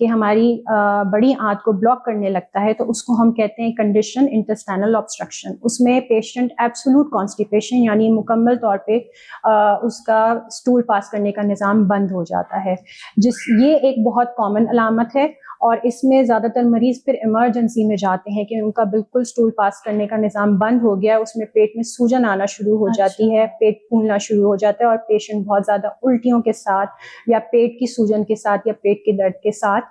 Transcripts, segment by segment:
کہ ہماری بڑی آنت کو بلاک کرنے لگتا ہے تو اس کو ہم کہتے ہیں کنڈیشن انٹسٹائنل آبسٹرکشن. اس میں پیشنٹ ایبسولوٹ کانسٹیپیشن یعنی مکمل طور پہ اس کا اسٹول پاس کرنے کا نظام بند ہو جاتا ہے. یہ ایک بہت کامن علامت ہے اور اس میں زیادہ تر مریض پھر ایمرجنسی میں جاتے ہیں کہ ان کا بالکل اسٹول پاس کرنے کا نظام بند ہو گیا ہے. اس میں پیٹ میں سوجن آنا شروع ہو جاتی ہے, پیٹ پھولنا شروع ہو جاتا ہے اور پیشنٹ بہت زیادہ الٹیوں کے ساتھ یا پیٹ کی سوجن کے ساتھ یا پیٹ کے درد کے ساتھ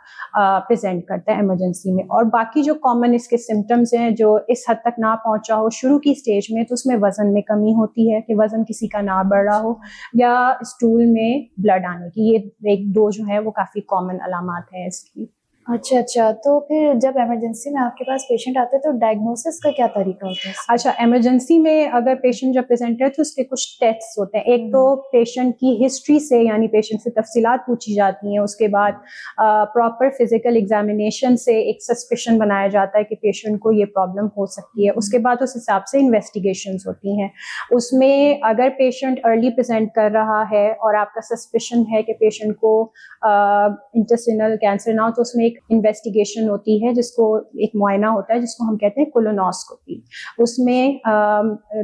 پریزنٹ کرتا ہے ایمرجنسی میں. اور باقی جو کامن اس کے سمٹمز ہیں جو اس حد تک نہ پہنچا ہو شروع کی اسٹیج میں, تو اس میں وزن میں کمی ہوتی ہے کہ وزن کسی کا نہ بڑھ رہا ہو یا اسٹول میں بلڈ آنے کی. یہ ایک دو جو ہے وہ کافی کامن علامات ہیں اس کی. اچھا, تو پھر جب ایمرجنسی میں آپ کے پاس پیشنٹ آتے ہیں تو ڈائگنوسس کا کیا طریقہ ہوتا ہے؟ اچھا, ایمرجنسی میں اگر پیشنٹ جب پریزنٹ ہے تو اس کے کچھ ٹیسٹ ہوتے ہیں. ایک تو پیشنٹ کی ہسٹری سے یعنی پیشنٹ سے تفصیلات پوچھی جاتی ہیں. اس کے بعد پراپر فزیکل ایگزامینیشن سے ایک سسپیشن بنایا جاتا ہے کہ پیشنٹ کو یہ پرابلم ہو سکتی ہے. اس کے بعد اس حساب سے انویسٹیگیشنز ہوتی ہیں. اس میں اگر پیشنٹ ارلی پریزنٹ کر رہا ہے اور آپ کا سسپیشن ہے کہ پیشنٹ کو انٹسٹینل کینسر نہ ہو تو اس میں ایک انویسٹیگیشن ہوتی ہے جس کو ایک معائنہ ہوتا ہے جس کو ہم کہتے ہیں کولونوسکوپی. اس میں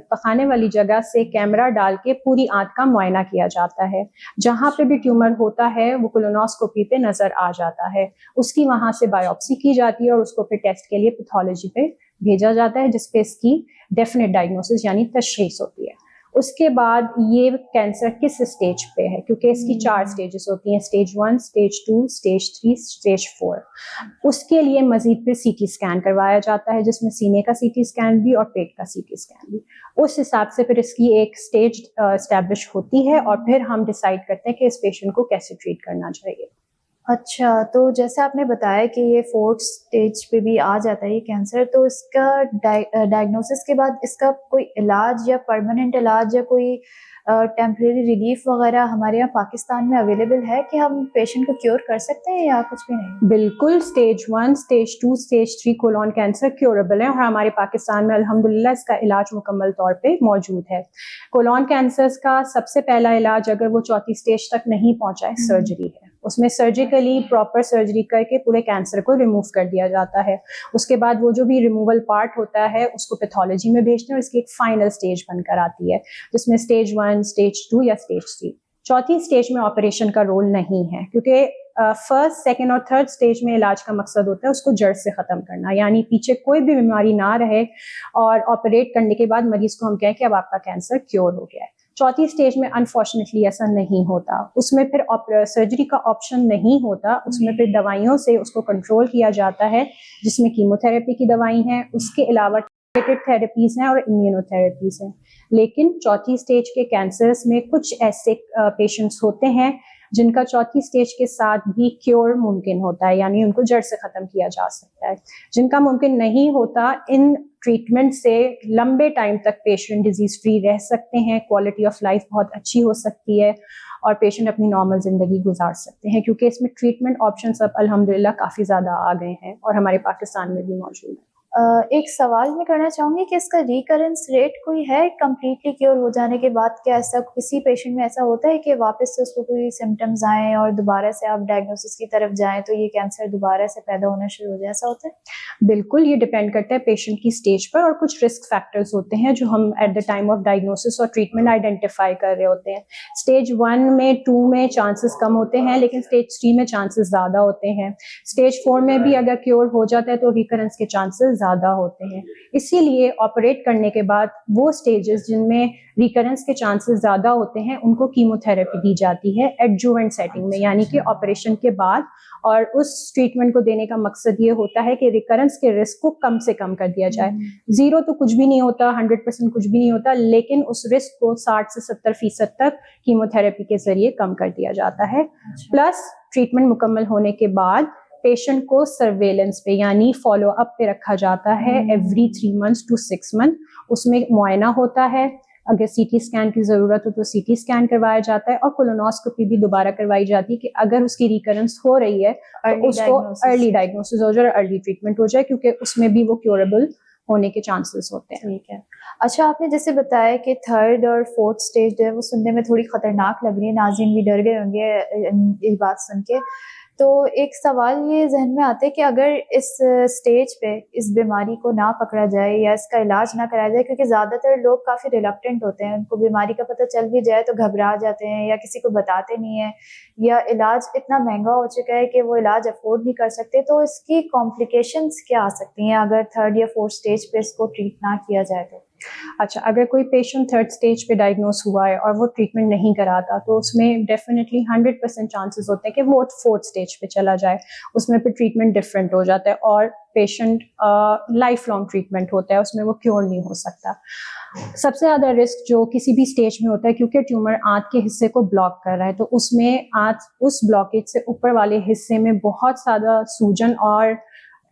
پخانے والی جگہ سے کیمرہ ڈال کے پوری آنت کا معائنہ کیا جاتا ہے. جہاں پہ بھی ٹیومر ہوتا ہے وہ کولونوسکوپی پہ نظر آ جاتا ہے. اس کی وہاں سے بایوپسی کی جاتی ہے اور اس کو پھر ٹیسٹ کے لیے پیتھولوجی پہ بھیجا جاتا ہے جس پہ اس کی ڈیفینیٹ ڈائگنوسس یعنی تشخیص ہوتی ہے. اس کے بعد یہ کینسر کس اسٹیج پہ ہے, کیونکہ اس کی 4 اسٹیجز ہوتی ہیں, اسٹیج 1, اسٹیج 2, اسٹیج 3, اسٹیج 4. اس کے لیے مزید پھر سی ٹی اسکین کروایا جاتا ہے جس میں سینے کا سی ٹی اسکین بھی اور پیٹ کا سی ٹی اسکین بھی. اس حساب سے پھر اس کی ایک اسٹیج اسٹیبلش ہوتی ہے اور پھر ہم ڈیسائیڈ کرتے ہیں کہ اس پیشنٹ کو کیسے ٹریٹ کرنا چاہیے. اچھا, تو جیسے آپ نے بتایا کہ یہ 4th اسٹیج پہ بھی آ جاتا ہے یہ کینسر, تو اس کا ڈائگنوسس کے بعد اس کا کوئی علاج یا پرماننٹ علاج یا کوئی ٹیمپریری ریلیف وغیرہ ہمارے یہاں پاکستان میں اویلیبل ہے کہ ہم پیشنٹ کو کیور کر سکتے ہیں یا کچھ بھی نہیں؟ بالکل, stage 1, stage 2, stage 3 Cologne cancer curable ہے اور ہمارے پاکستان میں الحمدللہ اس کا علاج مکمل طور پہ موجود ہے. کولون کینسر کا سب سے پہلا علاج اگر وہ 4تھی اسٹیج تک نہیں پہنچا ہے سرجری ہے. اس میں سرجیکلی پراپر سرجری کر کے پورے کینسر کو ریموو کر دیا جاتا ہے. اس کے بعد وہ جو بھی ریموول پارٹ ہوتا ہے اس کو پیتھولوجی میں بھیجتے ہیں اور اس کی ایک فائنل اسٹیج بن کر آتی ہے جس میں اسٹیج 1, اسٹیج 2 یا اسٹیج 3. 4تھی اسٹیج میں آپریشن کا رول نہیں ہے کیونکہ فرسٹ, سیکنڈ اور تھرڈ اسٹیج میں علاج کا مقصد ہوتا ہے اس کو جڑ سے ختم کرنا, یعنی پیچھے کوئی بھی بیماری نہ رہے اور آپریٹ کرنے کے بعد مریض کو ہم کہیں کہ اب آپ کا کینسر کیور ہو گیا ہے. 4تھی اسٹیج میں انفارچونیٹلی ایسا نہیں ہوتا. اس میں پھر سرجری کا آپشن نہیں ہوتا. اس میں پھر دوائیوں سے اس کو کنٹرول کیا جاتا ہے جس میں کیمو تھراپی کی دوائی ہیں, اس کے علاوہ تھراپیز ہیں اور امیونو تھراپیز ہیں. لیکن 4تھی اسٹیج کے کینسرز میں کچھ ایسے پیشنٹس ہوتے ہیں جن کا 4تھی اسٹیج کے ساتھ بھی کیور ممکن ہوتا ہے, یعنی ان کو جڑ سے ختم کیا جا سکتا ہے. جن کا ممکن نہیں ہوتا, ان ٹریٹمنٹ سے لمبے ٹائم تک پیشنٹ ڈیزیز فری رہ سکتے ہیں, کوالٹی آف لائف بہت اچھی ہو سکتی ہے اور پیشنٹ اپنی نارمل زندگی گزار سکتے ہیں کیونکہ اس میں ٹریٹمنٹ آپشنس اب الحمدللہ کافی زیادہ آ گئے ہیں اور ہمارے پاکستان میں بھی موجود ہیں. ایک سوال میں کرنا چاہوں گی کہ اس کا ریکرنس ریٹ کوئی ہے کمپلیٹلی کیور ہو جانے کے بعد؟ کیا ایسا کسی پیشنٹ میں ایسا ہوتا ہے کہ واپس سے اس کو کوئی سمٹمز آئیں اور دوبارہ سے آپ ڈائگنوسس کی طرف جائیں تو یہ کینسر دوبارہ سے پیدا ہونا شروع ہو جائے, ایسا ہوتا ہے؟ بالکل, یہ ڈپینڈ کرتا ہے پیشنٹ کی اسٹیج پر اور کچھ رسک فیکٹرز ہوتے ہیں جو ہم at the time of diagnosis اور ٹریٹمنٹ آئیڈینٹیفائی کر رہے ہوتے ہیں. اسٹیج 1 میں 2 میں چانسز کم ہوتے ہیں لیکن اسٹیج 3 میں چانسز زیادہ ہوتے ہیں. اسٹیج 4 میں بھی اگر کیور ہو جاتا ہے تو ریکرنس کے چانسز زیادہ ہوتے ہیں. اسی لیے آپریٹ کرنے کے بعد وہ اسٹیجز جن میں ریکرنس کے چانسز زیادہ ہوتے ہیں ان کو کیمو تھراپی دی جاتی ہے ایڈجوونٹ سیٹنگ میں, یعنی کہ آپریشن کے بعد. اور اس ٹریٹمنٹ کو دینے کا مقصد یہ ہوتا ہے کہ ریکرنس کے رسک کو کم سے کم کر دیا جائے. 0 تو کچھ بھی نہیں ہوتا, 100% کچھ بھی نہیں ہوتا, لیکن اس رسک کو 60 سے 70% تک کیمو تھراپی کے ذریعے کم کر دیا جاتا ہے. پلس ٹریٹمنٹ مکمل ہونے کے بعد پیشنٹ کو سرویلنس پہ یعنی فالو اپ پہ رکھا جاتا ہے ایوری 3 months to 6 months. اس میں معائنہ ہوتا ہے, اگر سی ٹی اسکین کی ضرورت ہو تو سی ٹی اسکین کروایا جاتا ہے اور کولونوسکوپی بھی دوبارہ کروائی جاتی ہے کہ اگر اس کی ریکرنس ہو رہی ہے تو اس کو ارلی ڈائگنوسس ہو جائے اور ارلی ٹریٹمنٹ ہو جائے کیونکہ اس میں بھی وہ کیوریبل ہونے کے چانسز ہوتے ہیں. ٹھیک ہے. اچھا, آپ نے جیسے بتایا کہ 3rd اور 4th اسٹیج جو ہے وہ سننے میں تھوڑی خطرناک لگ رہی ہے, ناظرین بھی ڈر گئے ہوں گے یہ بات سن کے, تو ایک سوال یہ ذہن میں آتا ہے کہ اگر اس سٹیج پہ اس بیماری کو نہ پکڑا جائے یا اس کا علاج نہ کرایا جائے، کیونکہ زیادہ تر لوگ کافی ریلکٹنٹ ہوتے ہیں، ان کو بیماری کا پتہ چل بھی جائے تو گھبرا جاتے ہیں یا کسی کو بتاتے نہیں ہیں، یا علاج اتنا مہنگا ہو چکا ہے کہ وہ علاج افورڈ نہیں کر سکتے، تو اس کی کمپلیکیشنز کیا آ سکتی ہیں اگر 3rd یا 4th اسٹیج پہ اس کو ٹریٹ نہ کیا جائے تو؟ اچھا، اگر کوئی پیشنٹ 3rd اسٹیج پہ ڈائگنوز ہوا ہے اور وہ ٹریٹمنٹ نہیں کراتا تو اس میں ڈیفینیٹلی 100% چانسز ہوتے ہیں کہ وہ 4th اسٹیج پہ چلا جائے. اس میں پھر ٹریٹمنٹ ڈفرینٹ ہو جاتا ہے اور پیشنٹ لائف لانگ ٹریٹمنٹ ہوتا ہے، اس میں وہ کیور نہیں ہو سکتا. سب سے زیادہ رسک جو کسی بھی اسٹیج میں ہوتا ہے کیونکہ ٹیومر آنت کے حصے کو بلاک کر رہا ہے، تو اس میں آنت اس بلاکیج سے اوپر والے حصے میں بہت زیادہ سوجن اور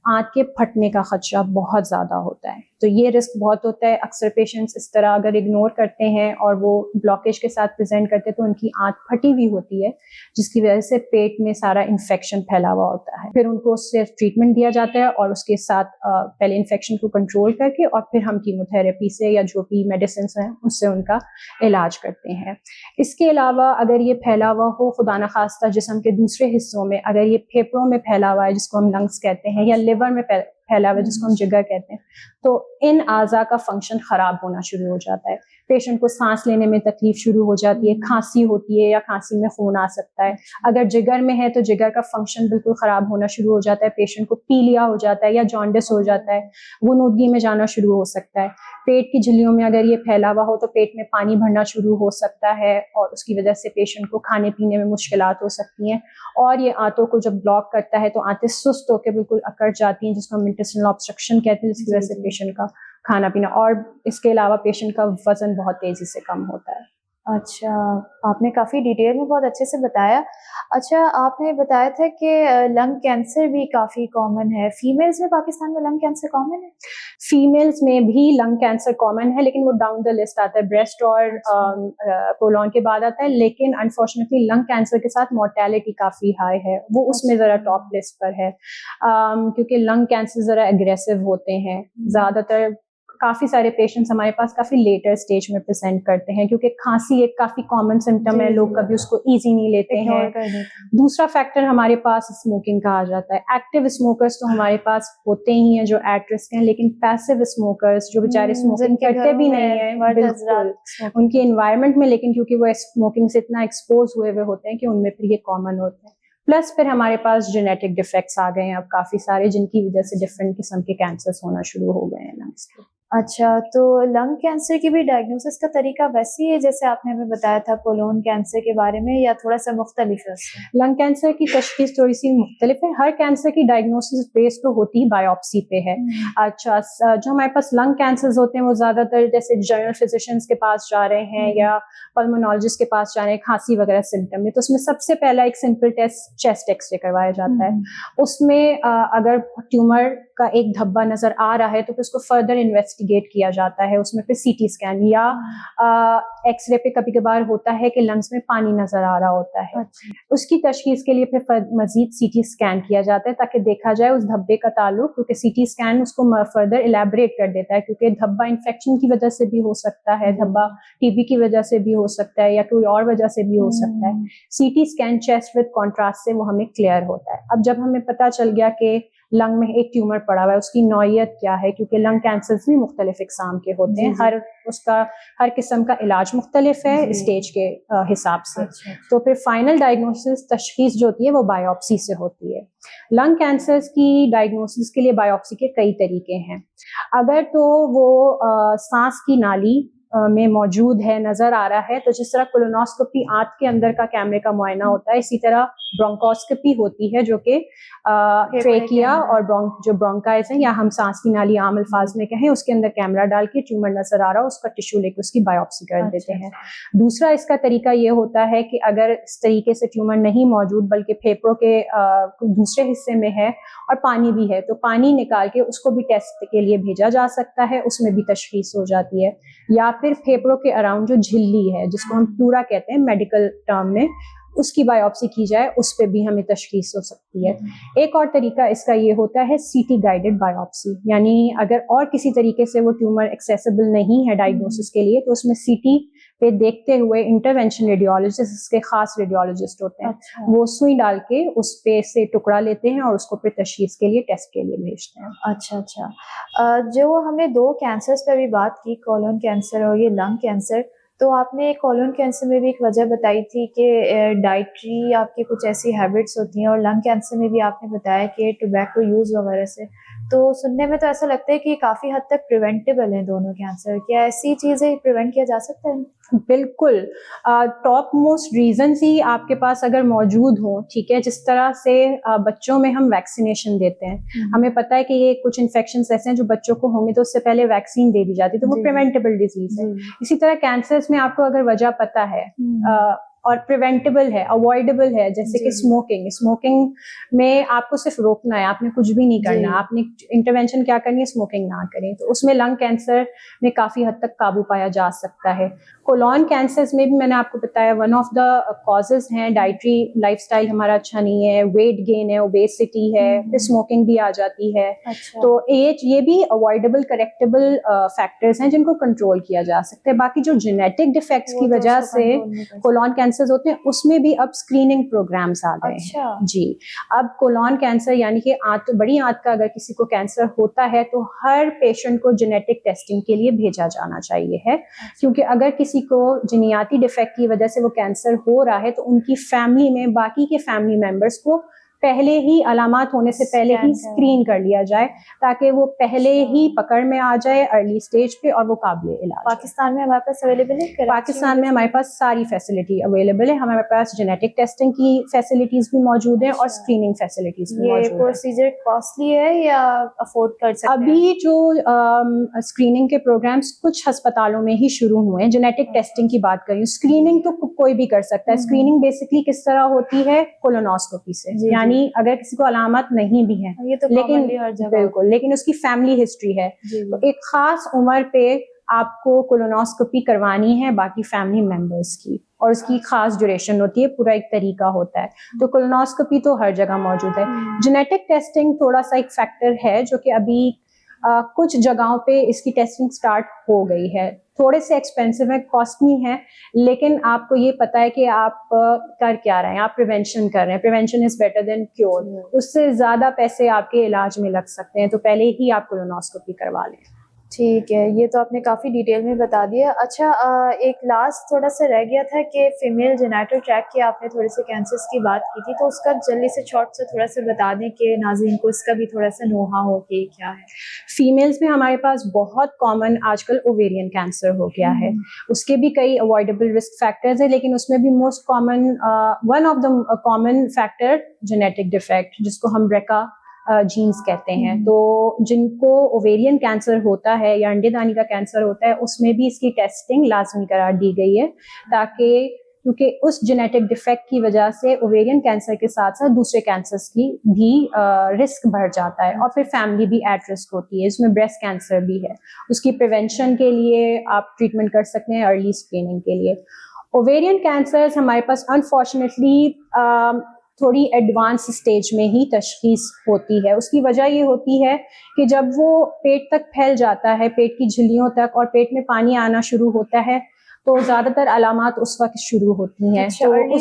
آنت کے پھٹنے کا خدشہ بہت زیادہ ہوتا ہے. تو یہ رسک بہت ہوتا ہے. اکثر پیشنٹس اس طرح اگر اگنور کرتے ہیں اور وہ بلاکیج کے ساتھ پریزنٹ کرتے ہیں تو ان کی آنت پھٹی ہوئی ہوتی ہے، جس کی وجہ سے پیٹ میں سارا انفیکشن پھیلا ہوا ہوتا ہے. پھر ان کو صرف ٹریٹمنٹ دیا جاتا ہے اور اس کے ساتھ پہلے انفیکشن کو کنٹرول کر کے اور پھر ہم کیموتھراپی سے یا جو بھی میڈیسنس ہیں اس سے ان کا علاج کرتے ہیں. اس کے علاوہ اگر یہ پھیلا ہوا ہو خدا نخواستہ جسم کے دوسرے حصوں میں، اگر یہ پھیپھڑوں میں پھیلا ہوا ہے جس کو ہم لنگس کہتے ہیں، یا لیور میں پھیلا ہوا ہے جس کو ہم جگر کہتے ہیں، تو ان اعضاء کا فنکشن خراب ہونا شروع ہو جاتا ہے. پیشنٹ کو سانس لینے میں تکلیف شروع ہو جاتی ہے، کھانسی ہوتی ہے یا کھانسی میں خون آ سکتا ہے. اگر جگر میں ہے تو جگر کا فنکشن بالکل خراب ہونا شروع ہو جاتا ہے، پیشنٹ کو پیلیا ہو جاتا ہے یا جانڈس ہو جاتا ہے، غنودگی میں جانا شروع ہو سکتا ہے. پیٹ کی جھلیوں میں اگر یہ پھیلا ہوا ہو تو پیٹ میں پانی بھرنا شروع ہو سکتا ہے اور اس کی وجہ سے پیشنٹ کو کھانے پینے میں مشکلات ہو سکتی ہیں. اور یہ آنتوں کو جب بلاک کرتا ہے تو آنتیں سست ہو کے بالکل اکڑ جاتی ہیں، جس کو ہم انٹسٹینل آبسٹرکشن کہتے ہیں، جس کی وجہ سے پیشنٹ کا کھانا پینا، اور اس کے علاوہ پیشنٹ کا وزن بہت تیزی سے کم ہوتا ہے. اچھا، آپ نے کافی ڈیٹیل میں بہت اچھے سے بتایا. اچھا، آپ نے بتایا تھا کہ لنگ کینسر بھی کافی کامن ہے. فیمیلز میں پاکستان میں لنگ کینسر کامن ہے؟ فیمیلز میں بھی لنگ کینسر کامن ہے، لیکن وہ ڈاؤن دا لسٹ آتا ہے، بریسٹ اور کولون کے بعد آتا ہے. لیکن انفارچونیٹلی لنگ کینسر کے ساتھ مورٹیلٹی کافی ہائی ہے، وہ اس میں ذرا ٹاپ لسٹ پر ہے، کیونکہ لنگ کینسر ذرا اگریسو ہوتے ہیں. زیادہ تر کافی سارے پیشنٹس ہمارے پاس کافی لیٹر اسٹیج میں پریزنٹ کرتے ہیں، کیونکہ کھانسی ایک کافی کامن سمٹم ہے، لوگ کبھی اس کو ایزی نہیں لیتے ہیں. دوسرا فیکٹر ہمارے پاس اسموکنگ کا آ جاتا ہے. ایکٹیو اسموکرز تو ہمارے پاس ہوتے ہی ہیں جو ایٹ رسک ہیں، لیکن پیسو اسموکرز جو بیچارے اسموکنگ کرتے بھی نہیں ہیں بالکل ان کے انوائرمنٹ میں، لیکن کیونکہ وہ اسموکنگ سے اتنا ایکسپوز ہوئے ہوئے ہوتے ہیں کہ ان میں پھر یہ کامن ہوتے ہیں. پلس پھر ہمارے پاس جینیٹک ڈیفیکٹس آ گئے ہیں اب کافی سارے، جن کی وجہ سے ڈفرینٹ قسم کے کینسرس ہونا شروع ہو گئے ہیں لنگس کے. اچھا، تو لنگ کینسر کی بھی ڈائگنوسس کا طریقہ ویسی ہے جیسے آپ نے ہمیں بتایا تھا کولون کینسر کے بارے میں، یا تھوڑا سا مختلف ہے؟ لنگ کینسر کی تشخیص تھوڑی سی مختلف ہے. ہر کینسر کی ڈائگنوسس بیس تو ہوتی ہی بایوپسی پہ ہے. اچھا، جو ہمارے پاس لنگ کینسرز ہوتے ہیں وہ زیادہ تر جیسے جنرل فزیشنس کے پاس جا رہے ہیں یا پلمونالوجسٹ کے پاس جا رہے ہیں کھانسی وغیرہ سمٹم میں، تو اس میں سب سے پہلا ایک simple test chest X ray کروایا جاتا ہے. اس میں اگر ٹیومر کا ایک دھبا نظر آ رہا ہے تو پھر اس کو فردر انویسٹیگیٹ کیا جاتا ہے. اس میں پھر سی ٹی اسکین یا ایکس رے پہ کبھی کبھار ہوتا ہے کہ لنگس میں پانی نظر آ رہا ہوتا ہے. اس کی تشخیص کے لیے پھر مزید سی ٹی اسکین کیا جاتا ہے تاکہ دیکھا جائے اس دھبے کا تعلق، کیونکہ سی ٹی اسکین اس کو فردر الیبوریٹ کر دیتا ہے، کیونکہ دھبا انفیکشن کی وجہ سے بھی ہو سکتا ہے، دھبا ٹی بی کی وجہ سے بھی ہو سکتا ہے یا کوئی اور وجہ سے بھی ہو سکتا ہے. C T scan chest with contrast سے وہ ہمیں کلیئر ہوتا ہے. اب جب ہمیں پتہ چل گیا کہ لنگ میں ایک ٹیومر پڑا ہوا ہے، اس کی نوعیت کیا ہے، کیونکہ لنگ کینسرز بھی مختلف اقسام کے ہوتے ہیں، ہر قسم کا علاج مختلف ہے اسٹیج کے حساب سے. تو پھر فائنل ڈائگنوسس تشخیص جو ہوتی ہے وہ بایوپسی سے ہوتی ہے. لنگ کینسرز کی ڈائگنوسس کے لیے بایوپسی کے کئی طریقے ہیں. اگر تو وہ سانس کی نالی میں موجود ہے، نظر آ رہا ہے، تو جس طرح کولونوسکوپی آنت کے اندر کا کیمرے کا معائنہ ہوتا ہے، اسی طرح برونکوسکوپی ہوتی ہے جو کہ ٹریکیا اور جو برونکائز ہیں یا ہم سانس کی نالی عام الفاظ میں کہیں، اس کے اندر کیمرہ ڈال کے ٹیومر نظر آ رہا ہو اس کا ٹیشو لے کے اس کی بایوپسی کر دیتے ہیں. دوسرا اس کا طریقہ یہ ہوتا ہے کہ اگر اس طریقے سے ٹیومر نہیں موجود بلکہ پھیپھڑوں کے دوسرے حصے میں ہے اور پانی بھی ہے، تو پانی نکال کے اس کو بھی ٹیسٹ کے لیے بھیجا جا سکتا ہے، اس میں بھی تشخیص ہو جاتی ہے. یا پھر پھیپھڑوں کے اراؤنڈ جو جھلی ہے جس کو ہم پلورا کہتے ہیں میڈیکل ٹرم میں، اس کی بایوپسی کی جائے، اس پہ بھی ہمیں تشخیص ہو سکتی ہے. ایک اور طریقہ اس کا یہ ہوتا ہے سی ٹی گائیڈڈ بایوپسی، یعنی اگر اور کسی طریقے سے وہ ٹیومر ایکسیسیبل نہیں ہے ڈائگنوسس کے لیے تو اس میں سی ٹی پہ دیکھتے ہوئے انٹرونشن ریڈیولوجسٹ، اس کے خاص ریڈیولوجسٹ ہوتے ہیں، وہ سوئی ڈال کے اس پہ سے ٹکڑا لیتے ہیں اور اس کو پھر تشخیص کے لیے ٹیسٹ کے لیے بھیجتے ہیں. اچھا. جو ہم نے 2 کینسرز پہ بھی بات کی، کولون کینسر اور یہ لنگ کینسر، تو آپ نے کولون کینسر میں بھی ایک وجہ بتائی تھی کہ ڈائٹری آپ کی کچھ ایسی ہیبٹس ہوتی ہیں، اور لنگ کینسر میں بھی آپ نے بتایا کہ ٹوبیکو یوز وغیرہ سے. تو سننے میں تو ایسا لگتا ہے کہ کافی حد تک پریونٹیبل ہیں دونوں کینسر. کیا ایسی چیزیں پریونٹ کیا جا سکتا ہے؟ بالکل. ٹاپ موسٹ ریزنس ہی آپ کے پاس اگر موجود ہوں، ٹھیک ہے، جس طرح سے بچوں میں ہم ویکسینیشن دیتے ہیں، ہمیں پتہ ہے کہ یہ کچھ انفیکشنز ایسے ہیں جو بچوں کو ہوں گے تو اس سے پہلے ویکسین دے دی جاتی ہے، تو وہ پریونٹیبل ڈیزیز ہے. اسی طرح کینسرز میں آپ کو اگر وجہ پتہ ہے اور پریونٹیبل ہے، اوائڈیبل ہے، جیسے کہ اسموکنگ میں آپ کو صرف روکنا ہے، آپ نے کچھ بھی نہیں کرنا، آپ نے انٹرونشن کیا کرنی ہے، اسموکنگ نہ کریں، تو اس میں لنگ کینسر میں کافی حد تک قابو پایا جا سکتا ہے. کولون کینسرز میں بھی میں نے آپ کو بتایا ون آف دا کازز ہیں ڈائٹری لائف اسٹائل ہمارا اچھا نہیں ہے، ویٹ گین ہے، اوبیسٹی ہے، پھر اسموکنگ بھی آ جاتی ہے. تو یہ بھی اوائڈیبل کریکٹیبل فیکٹرز ہیں جن کو کنٹرول کیا جا سکتا ہے. باقی جو جینیٹک ڈیفیکٹس کی وجہ سے کولون کینسرز ہوتے ہیں اس میں بھی اب اسکریننگ پروگرامس آ گئے ہیں. جی، اب کولون کینسر یعنی کہ بڑی آنت کا اگر کسی کو کینسر ہوتا ہے تو ہر پیشنٹ کو جینیٹک ٹیسٹنگ کے لیے بھیجا جانا چاہیے ہے، کیونکہ اگر کسی کو جینیاتی ڈیفیکٹ کی وجہ سے وہ کینسر ہو رہا ہے تو ان کی فیملی میں باقی کے فیملی ممبرس کو پہلے ہی علامات ہونے سے پہلے ہی اسکرین کر لیا جائے تاکہ وہ پہلے ہی پکڑ میں آ جائے ارلی سٹیج پہ اور وہ قابل علاج. پاکستان میں ہمارے پاس اویلیبل ہے؟ پاکستان میں ہمارے پاس ساری فیسلٹی اویلیبل ہے. ہمارے پاس جینیٹک ٹیسٹنگ کی فیسلٹیز بھی موجود ہیں اور اسکریننگ فیسلٹیز بھی موجود ہیں. یہ پروسیجر کاسٹلی ہے یا افورڈ کر سکتے ہیں؟ ابھی جو اسکریننگ کے پروگرامس کچھ ہسپتالوں میں ہی شروع ہوئے ہیں. جینیٹک ٹیسٹنگ کی بات کری، اسکریننگ تو کوئی بھی کر سکتا ہے. اسکریننگ بیسکلی کس طرح ہوتی ہے؟ کولونوسکوپی سے. یعنی اگر کسی کو علامات نہیں بھی ہیں لیکن بالکل لیکن اس کی فیملی ہسٹری ہے تو ایک خاص عمر پہ آپ کو کولونوسکوپی کروانی ہے باقی فیملی ممبرس کی، اور اس کی خاص ڈیوریشن ہوتی ہے، پورا ایک طریقہ ہوتا ہے. تو کولونوسکوپی تو ہر جگہ موجود ہے. جینیٹک ٹیسٹنگ تھوڑا سا ایک فیکٹر ہے جو کہ ابھی کچھ جگہوں پہ اس کی ٹیسٹنگ سٹارٹ ہو گئی ہے. تھوڑے سے ایکسپینسو ہے، کاسٹلی ہے، لیکن آپ کو یہ پتا ہے کہ آپ کر کیا رہے ہیں، آپ پریونشن کر رہے ہیں. Prevention is better than cure. اس سے زیادہ پیسے آپ کے علاج میں لگ سکتے ہیں، تو پہلے ہی آپ کولونوسکوپی کروا لیں. ٹھیک ہے، یہ تو آپ نے کافی ڈیٹیل میں بتا دیا. اچھا، ایک لاسٹ تھوڑا سا رہ گیا تھا کہ فیمیل جینیٹل ٹریک کی آپ نے تھوڑے سے کینسرز کی بات کی تھی، تو اس کا جلدی سے شارٹ سے تھوڑا سا بتا دیں کہ ناظرین کو اس کا بھی تھوڑا سا نوہا ہو کہ کیا ہے. فیمیلز میں ہمارے پاس بہت کامن آج کل اوویرین کینسر ہو گیا ہے. اس کے بھی کئی اوائڈیبل رسک فیکٹرز ہیں، لیکن اس میں بھی most common one of the common factor genetic defect جس کو ہم BRCA جینز کہتے ہیں. تو جن کو اوویرین کینسر ہوتا ہے یا انڈے دانی کا کینسر ہوتا ہے اس میں بھی اس کی ٹیسٹنگ لازمی قرار دی گئی ہے، تاکہ کیونکہ اس جینیٹک ڈیفیکٹ کی وجہ سے اوویرین کینسر کے ساتھ ساتھ دوسرے کینسرز کی بھی رسک بڑھ جاتا ہے، اور پھر فیملی بھی ایٹ رسک ہوتی ہے. اس میں بریسٹ کینسر بھی ہے. اس کی پریونشن کے لیے آپ ٹریٹمنٹ کر سکتے ہیں ارلی اسکریننگ کے لیے. اوویرین کینسرز ہمارے پاس انفارچونیٹلی تھوڑی ایڈوانس اسٹیج میں ہی تشخیص ہوتی ہے. اس کی وجہ یہ ہوتی ہے کہ جب وہ پیٹ تک پھیل جاتا ہے، پیٹ کی جھلیوں تک، اور پیٹ میں پانی آنا شروع ہوتا ہے تو زیادہ تر علامات اس وقت شروع ہوتی ہیں. تو ارلی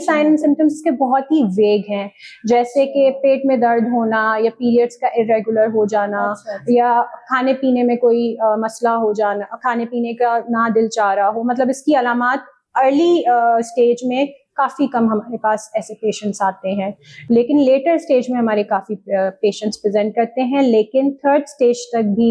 سائن اینڈ سمپٹمس کے بہت ہی ویگ ہیں، جیسے کہ پیٹ میں درد ہونا، یا پیریڈس کا ارریگولر ہو جانا، یا کھانے پینے میں کوئی مسئلہ ہو جانا، کھانے پینے کا نہ دل چاہ رہا ہو. مطلب اس کی علامات ارلی اسٹیج میں کافی کم ہمارے پاس ایسے پیشنٹس آتے ہیں، لیکن لیٹر اسٹیج میں ہمارے کافی پیشنٹس پریزنٹ کرتے ہیں. لیکن تھرڈ اسٹیج تک بھی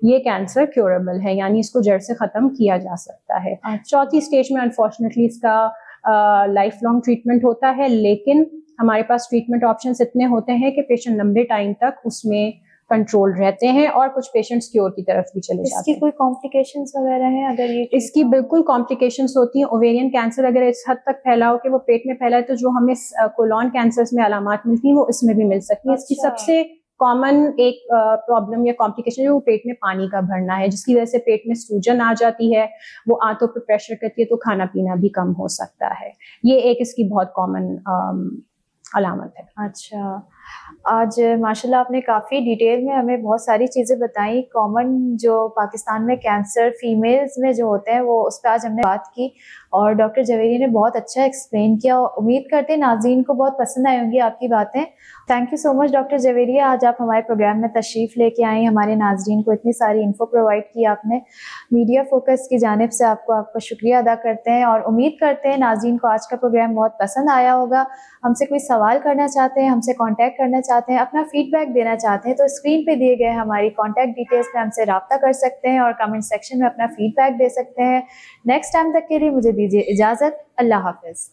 یہ کینسر کیوریبل ہے، یعنی اس کو جڑ سے ختم کیا جا سکتا ہے. چوتھی اسٹیج میں انفارچونیٹلی اس کا لائف لانگ ٹریٹمنٹ ہوتا ہے، لیکن ہمارے پاس ٹریٹمنٹ آپشنس اتنے ہوتے ہیں کہ پیشنٹ لمبے ٹائم تک اس میں کنٹرول رہتے ہیں، اور کچھ پیشنٹس کیور کی طرف بھی چلے جاتے ہیں. اس کی کوئی کمپلیکیشنز وغیرہ ہیں؟ اگر یہ اس کی بالکل کمپلیکیشنس ہوتی ہیں. اوویرین کینسر اگر اس حد تک پھیلا ہو کہ وہ پیٹ میں پھیلا ہے تو جو ہمیں کولون کینسر میں علامات ملتی ہیں وہ اس میں بھی مل سکتی ہیں. اس کی سب سے کامن ایک پرابلم یا کمپلیکیشن وہ پیٹ میں پانی کا بھرنا ہے، جس کی وجہ سے پیٹ میں سوجن آ جاتی ہے، وہ آنتوں پہ پریشر کرتی ہے تو کھانا پینا بھی کم ہو سکتا ہے. یہ ایک اس کی بہت کامن علامت ہے. اچھا، آج ماشاءاللہ آپ نے کافی ڈیٹیل میں ہمیں بہت ساری چیزیں بتائیں. کامن جو پاکستان میں کینسر فیمیلز میں جو ہوتے ہیں وہ اس پہ آج ہم نے بات کی، اور ڈاکٹر جویری نے بہت اچھا ایکسپلین کیا. امید کرتے ہیں ناظرین کو بہت پسند آئی ہوں گی آپ کی باتیں. Thank you so much doctor Javeri, آج آپ ہمارے پروگرام میں تشریف لے کے آئیں، ہمارے ناظرین کو اتنی ساری انفو پرووائڈ کی آپ نے. میڈیا فوکس کی جانب سے آپ کا شکریہ ادا کرتے ہیں، اور امید کرتے ہیں ناظرین کو آج کا پروگرام بہت پسند آیا ہوگا. ہم سے کوئی سوال کرنا چاہتے ہیں، ہم سے کانٹیکٹ کرنا چاہتے ہیں، اپنا فیڈ بیک دینا چاہتے ہیں، تو اسکرین پہ دیے گئے ہماری کانٹیکٹ ڈیٹیلز پہ ہم سے رابطہ کر سکتے ہیں اور کمنٹ سیکشن میں اپنا فیڈ بیک دے سکتے ہیں. نیکسٹ ٹائم تک کے لیے مجھے دیجیے اجازت. اللہ حافظ.